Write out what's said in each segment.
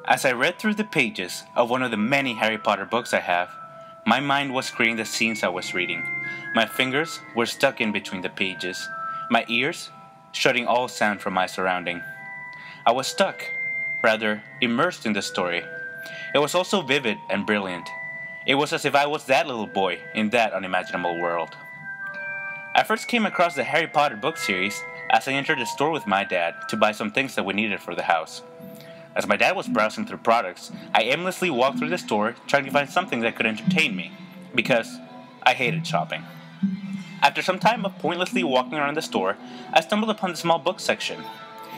As I read through the pages of one of the many Harry Potter books I have, my mind was creating the scenes I was reading. My fingers were stuck in between the pages, my ears shutting all sound from my surrounding. I was stuck, rather immersed in the story. It was also vivid and brilliant. It was as if I was that little boy in that unimaginable world. I first came across the Harry Potter book series as I entered the store with my dad to buy some things that we needed for the house. As my dad was browsing through products, I aimlessly walked through the store trying to find something that could entertain me, because I hated shopping. After some time of pointlessly walking around the store, I stumbled upon the small book section.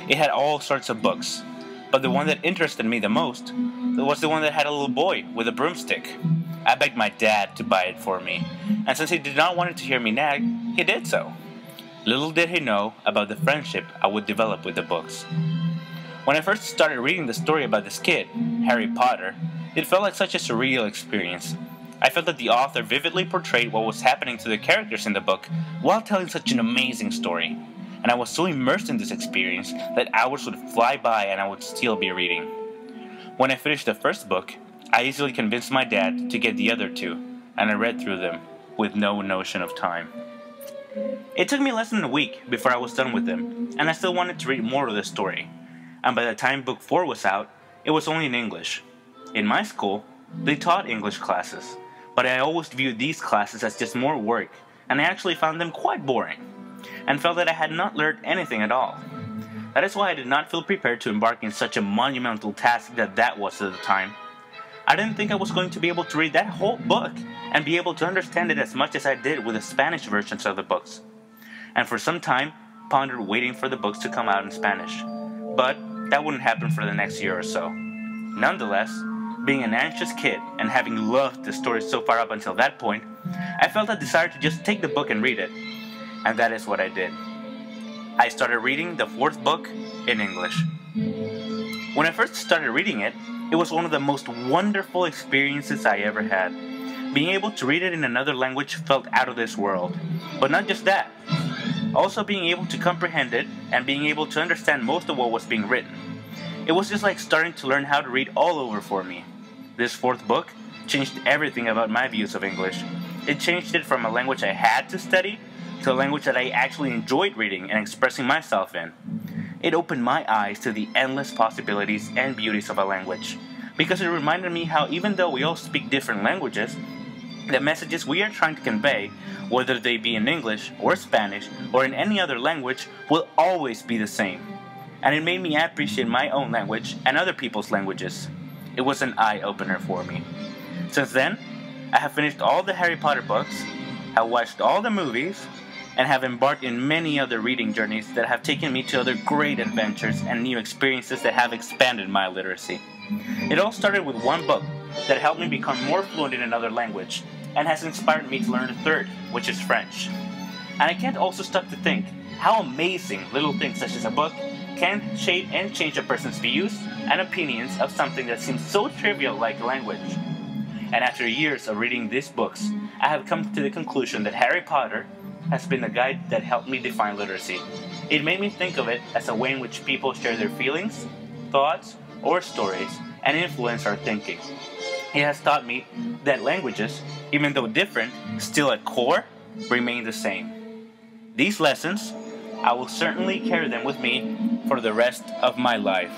It had all sorts of books, but the one that interested me the most was the one that had a little boy with a broomstick. I begged my dad to buy it for me, and since he did not want to hear me nag, he did so. Little did he know about the friendship I would develop with the books. When I first started reading the story about this kid, Harry Potter, it felt like such a surreal experience. I felt that the author vividly portrayed what was happening to the characters in the book while telling such an amazing story. And I was so immersed in this experience that hours would fly by and I would still be reading. When I finished the first book, I easily convinced my dad to get the other two, and I read through them with no notion of time. It took me less than a week before I was done with them, and I still wanted to read more of the story. And by the time book 4 was out, it was only in English. In my school, they taught English classes, but I always viewed these classes as just more work, and I actually found them quite boring, and felt that I had not learned anything at all. That is why I did not feel prepared to embark in such a monumental task that was at the time. I didn't think I was going to be able to read that whole book and be able to understand it as much as I did with the Spanish versions of the books. And for some time, pondered waiting for the books to come out in Spanish. But that wouldn't happen for the next year or so. Nonetheless, being an anxious kid and having loved the story so far up until that point, I felt a desire to just take the book and read it. And that is what I did. I started reading the 4th book in English. When I first started reading it, it was one of the most wonderful experiences I ever had. Being able to read it in another language felt out of this world. But not just that. Also being able to comprehend it and being able to understand most of what was being written. It was just like starting to learn how to read all over for me. This 4th book changed everything about my views of English. It changed it from a language I had to study to a language that I actually enjoyed reading and expressing myself in. It opened my eyes to the endless possibilities and beauties of a language, because it reminded me how even though we all speak different languages, the messages we are trying to convey, whether they be in English or Spanish or in any other language, will always be the same. And it made me appreciate my own language and other people's languages. It was an eye-opener for me. Since then, I have finished all the Harry Potter books, have watched all the movies, and have embarked in many other reading journeys that have taken me to other great adventures and new experiences that have expanded my literacy. It all started with one book that helped me become more fluent in another language, and has inspired me to learn a third, which is French. And I can't also stop to think how amazing little things such as a book can shape and change a person's views and opinions of something that seems so trivial like language. And after years of reading these books, I have come to the conclusion that Harry Potter has been a guide that helped me define literacy. It made me think of it as a way in which people share their feelings, thoughts, or stories, and influence our thinking. It has taught me that languages, even though different, still at core, remain the same. These lessons, I will certainly carry them with me for the rest of my life.